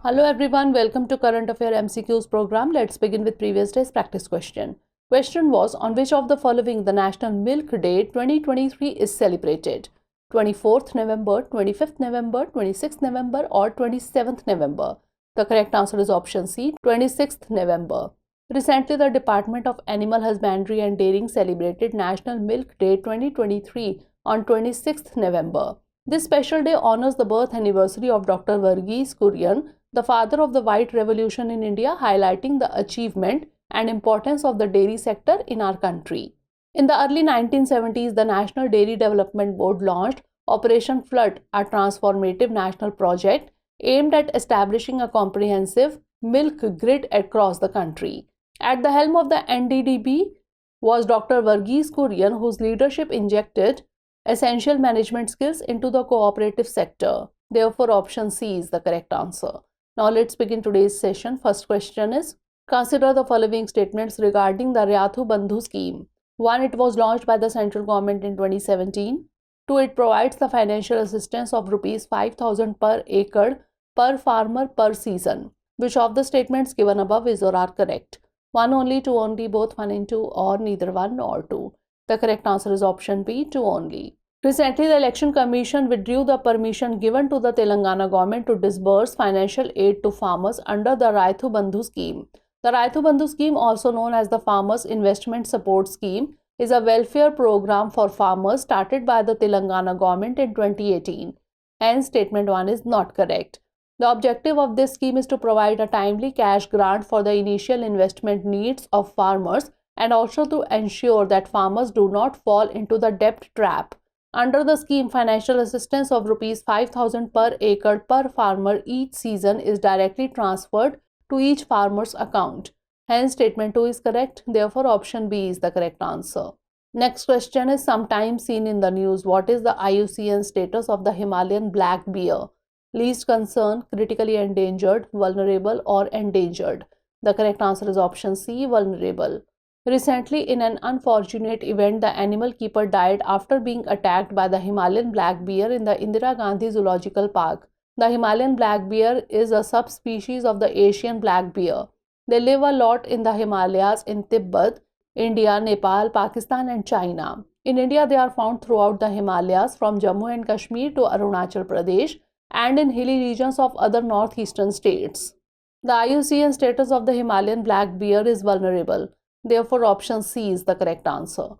Hello everyone, welcome to Current Affairs MCQs program. Let's begin with previous day's practice question. Question was, on which of the following the National Milk Day 2023 is celebrated? 24th November, 25th November, 26th November or 27th November? The correct answer is option C, 26th November. Recently, the Department of Animal Husbandry and Dairying celebrated National Milk Day 2023 on 26th November. This special day honors the birth anniversary of Dr. Verghese Kurien, the father of the White Revolution in India, highlighting the achievement and importance of the dairy sector in our country. In the early 1970s, the National Dairy Development Board launched Operation Flood, a transformative national project aimed at establishing a comprehensive milk grid across the country. At the helm of the NDDB was Dr. Verghese Kurien, whose leadership injected essential management skills into the cooperative sector. Therefore, option C is the correct answer. Now let's begin today's session. First question is, consider the following statements regarding the Ryathu Bandhu scheme. 1. It was launched by the central government in 2017. 2. It provides the financial assistance of Rs 5,000 per acre per farmer per season. Which of the statements given above is or are correct? 1 only, 2 only, both 1 and 2, or neither 1 nor 2. The correct answer is option B, 2 only. Recently, the Election Commission withdrew the permission given to the Telangana government to disburse financial aid to farmers under the Ryathu Bandhu scheme. The Ryathu Bandhu scheme, also known as the Farmers Investment Support Scheme, is a welfare program for farmers started by the Telangana government in 2018. Hence, statement 1 is not correct. The objective of this scheme is to provide a timely cash grant for the initial investment needs of farmers and also to ensure that farmers do not fall into the debt trap. Under the scheme, financial assistance of Rs 5,000 per acre per farmer each season is directly transferred to each farmer's account. Hence, statement 2 is correct. Therefore, option B is the correct answer. Next question is, sometimes seen in the news, what is the IUCN status of the Himalayan black bear? Least concern, critically endangered, vulnerable or endangered? The correct answer is option C, vulnerable. Recently, in an unfortunate event, the animal keeper died after being attacked by the Himalayan black bear in the Indira Gandhi Zoological Park. The Himalayan black bear is a subspecies of the Asian black bear. They live a lot in the Himalayas in Tibet, India, Nepal, Pakistan and China. In India, they are found throughout the Himalayas from Jammu and Kashmir to Arunachal Pradesh and in hilly regions of other northeastern states. The IUCN status of the Himalayan black bear is vulnerable. Therefore, option C is the correct answer.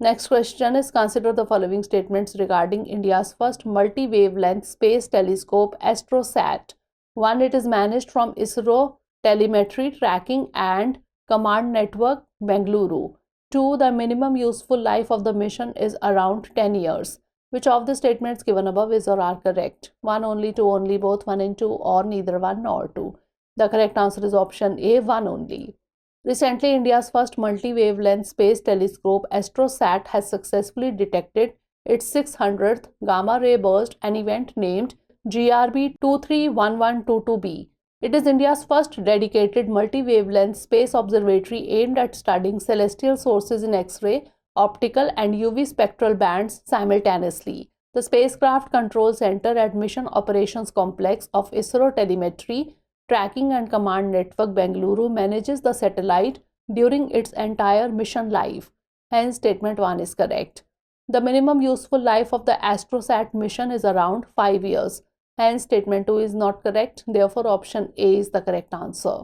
Next question is, consider the following statements regarding India's first multi-wavelength space telescope AstroSat. 1. It is managed from ISRO Telemetry Tracking and Command Network, Bengaluru. 2. The minimum useful life of the mission is around 10 years. Which of the statements given above is or are correct? 1 only, 2 only, both 1 and 2, or neither 1 nor 2. The correct answer is option A, 1 only. Recently, India's first multi-wavelength space telescope AstroSat has successfully detected its 600th gamma-ray burst, an event named GRB 231122b. It is India's first dedicated multi-wavelength space observatory aimed at studying celestial sources in X-ray, optical and UV spectral bands simultaneously. The spacecraft control center at Mission Operations Complex of ISRO Telemetry Tracking and Command Network, Bengaluru, manages the satellite during its entire mission life. Hence, statement 1 is correct. The minimum useful life of the AstroSat mission is around 5 years. Hence, statement 2 is not correct. Therefore, option A is the correct answer.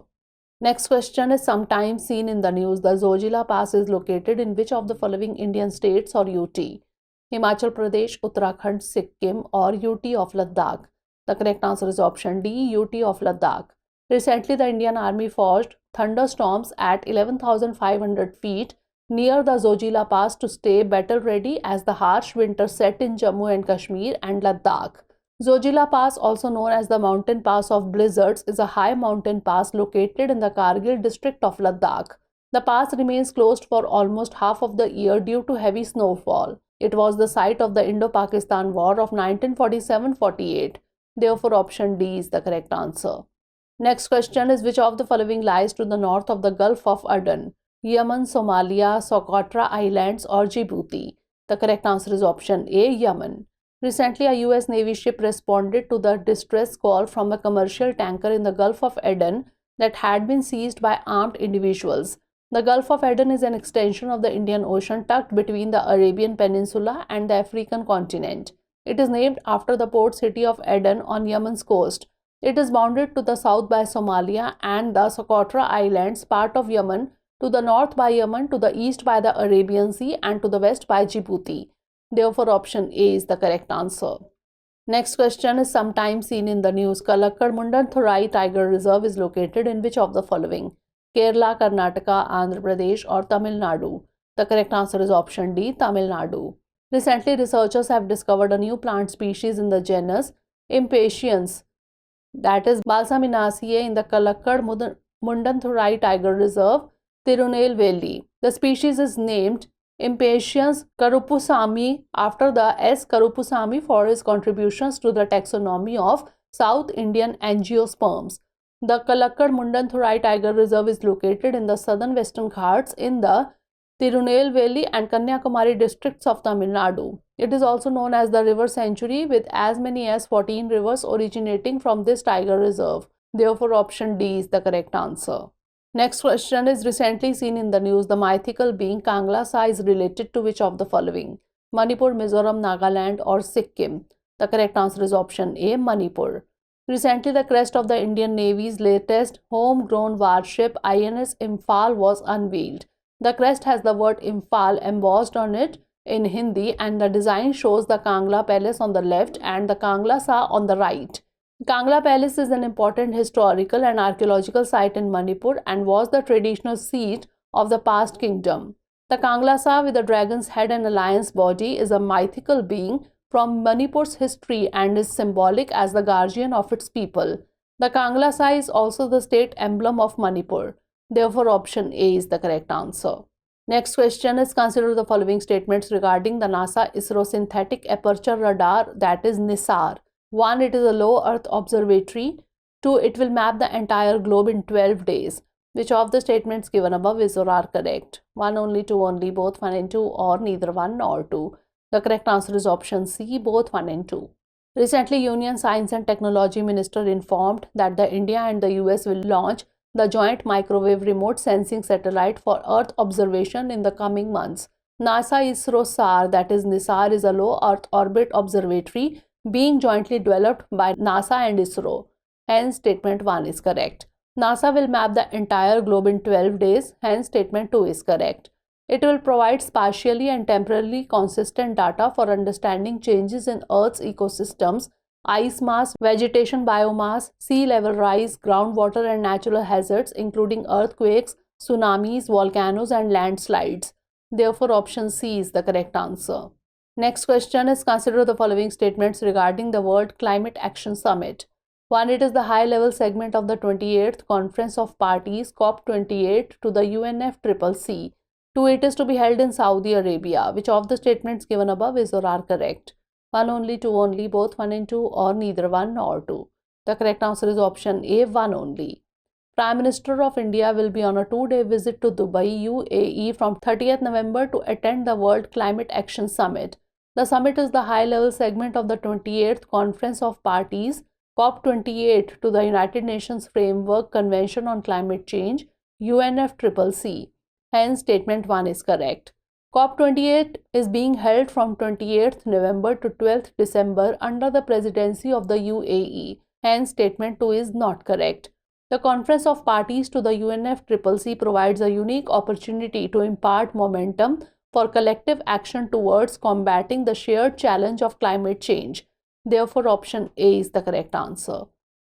Next question is, sometimes seen in the news, the Zojila Pass is located in which of the following Indian states or UT? Himachal Pradesh, Uttarakhand, Sikkim or UT of Ladakh? The correct answer is option D, UT of Ladakh. Recently, the Indian Army forged thunderstorms at 11,500 feet near the Zojila Pass to stay battle ready as the harsh winter set in Jammu and Kashmir and Ladakh. Zojila Pass, also known as the Mountain Pass of Blizzards, is a high mountain pass located in the Kargil district of Ladakh. The pass remains closed for almost half of the year due to heavy snowfall. It was the site of the Indo-Pakistan War of 1947-48. Therefore, option D is the correct answer. Next question is, which of the following lies to the north of the Gulf of Aden? Yemen, Somalia, Socotra Islands or Djibouti? The correct answer is option A, Yemen. Recently, a US Navy ship responded to the distress call from a commercial tanker in the Gulf of Aden that had been seized by armed individuals. The Gulf of Aden is an extension of the Indian Ocean tucked between the Arabian Peninsula and the African continent. It is named after the port city of Aden on Yemen's coast. It is bounded to the south by Somalia and the Socotra Islands, part of Yemen, to the north by Yemen, to the east by the Arabian Sea, and to the west by Djibouti. Therefore, option A is the correct answer. Next question is sometimes seen in the news. Kalakkad Mundanthurai Tiger Reserve is located in which of the following? Kerala, Karnataka, Andhra Pradesh, or Tamil Nadu? The correct answer is option D, Tamil Nadu. Recently, researchers have discovered a new plant species in the genus Impatiens, that is Balsaminaceae, in the Kalakkad Mundanthurai Tiger Reserve, Tirunelveli. The species is named Impatiens karupusami after the S. karupusami for his contributions to the taxonomy of South Indian angiosperms. The Kalakkad Mundanthurai Tiger Reserve is located in the southern western Ghats in the Tirunelveli and Kanyakumari districts of Tamil Nadu. It is also known as the River Sanctuary, with as many as 14 rivers originating from this tiger reserve. Therefore, option D is the correct answer. Next question is recently seen in the news. The mythical being Kangla-Sa is related to which of the following? Manipur, Mizoram, Nagaland, or Sikkim? The correct answer is option A, Manipur. Recently, the crest of the Indian Navy's latest homegrown warship INS Imphal was unveiled. The crest has the word Imphal embossed on it in Hindi, and the design shows the Kangla Palace on the left and the Kangla-Sa on the right. Kangla Palace is an important historical and archaeological site in Manipur and was the traditional seat of the past kingdom. The Kangla-Sa, with a dragon's head and a lion's body, is a mythical being from Manipur's history and is symbolic as the guardian of its people. The Kangla-Sa is also the state emblem of Manipur. Therefore, option A is the correct answer. Next question is, consider the following statements regarding the NASA-ISRO synthetic aperture radar, that is NISAR. 1. It is a low Earth observatory. 2. It will map the entire globe in 12 days. Which of the statements given above is or are correct? 1 only, 2 only, both 1 and 2, or neither 1 nor 2? The correct answer is option C, both 1 and 2. Recently, Union Science and Technology Minister informed that the India and the US will launch the joint microwave remote sensing satellite for Earth observation in the coming months. NASA-ISRO SAR, that is NISAR, is a low Earth orbit observatory being jointly developed by NASA and ISRO. Hence, statement 1 is correct. NASA will map the entire globe in 12 days. Hence, statement 2 is correct. It will provide spatially and temporally consistent data for understanding changes in Earth's ecosystems, ice mass, vegetation biomass, sea level rise, groundwater and natural hazards including earthquakes, tsunamis, volcanoes and landslides. Therefore, option C is the correct answer. Next question is, consider the following statements regarding the World Climate Action Summit. 1. It is the high-level segment of the 28th Conference of Parties COP28 to the UNFCCC. 2. It is to be held in Saudi Arabia. Which of the statements given above is or are correct? 1 only, 2 only, both 1 and 2, or neither 1 nor 2? The correct answer is option A, 1 only. Prime Minister of India will be on a 2-day visit to Dubai, UAE from 30th November to attend the World Climate Action Summit. The summit is the high-level segment of the 28th Conference of Parties COP28 to the United Nations Framework Convention on Climate Change, UNFCCC. Hence, statement 1 is correct. COP28 is being held from 28th November to 12th December under the presidency of the UAE. Hence, statement 2 is not correct. The Conference of Parties to the UNFCCC provides a unique opportunity to impart momentum for collective action towards combating the shared challenge of climate change. Therefore, option A is the correct answer.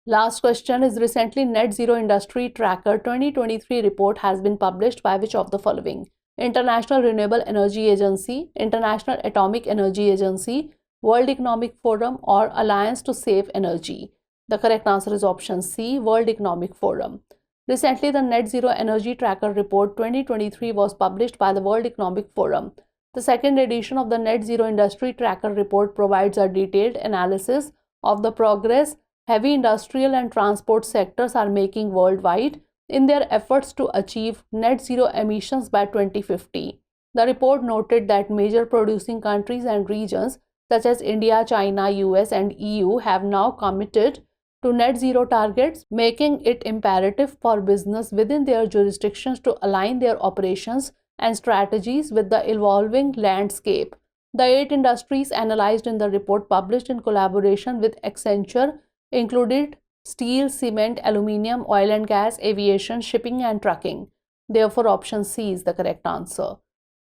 Last question is, recently Net Zero Industry Tracker 2023 report has been published by which of the following? International Renewable Energy Agency, International Atomic Energy Agency, World Economic Forum, or Alliance to Save Energy? The correct answer is option C, World Economic Forum. Recently, the Net Zero Energy Tracker Report 2023 was published by the World Economic Forum. The second edition of the Net Zero Industry Tracker Report provides a detailed analysis of the progress heavy industrial and transport sectors are making worldwide in their efforts to achieve net zero emissions by 2050. The report noted that major producing countries and regions such as India, China, US, and EU, have now committed to net zero targets, making it imperative for business within their jurisdictions to align their operations and strategies with the evolving landscape. The 8 industries analyzed in the report, published in collaboration with Accenture, included steel, cement, aluminium, oil and gas, aviation, shipping, and trucking. Therefore, option C is the correct answer.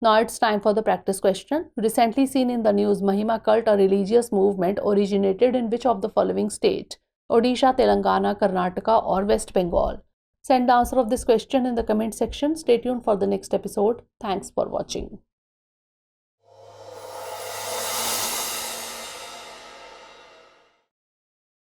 Now it's time for the practice question. Recently seen in the news, Mahima cult, a religious movement, originated in which of the following state? Odisha, Telangana, Karnataka, or West Bengal? Send the answer of this question in the comment section. Stay tuned for the next episode. Thanks for watching.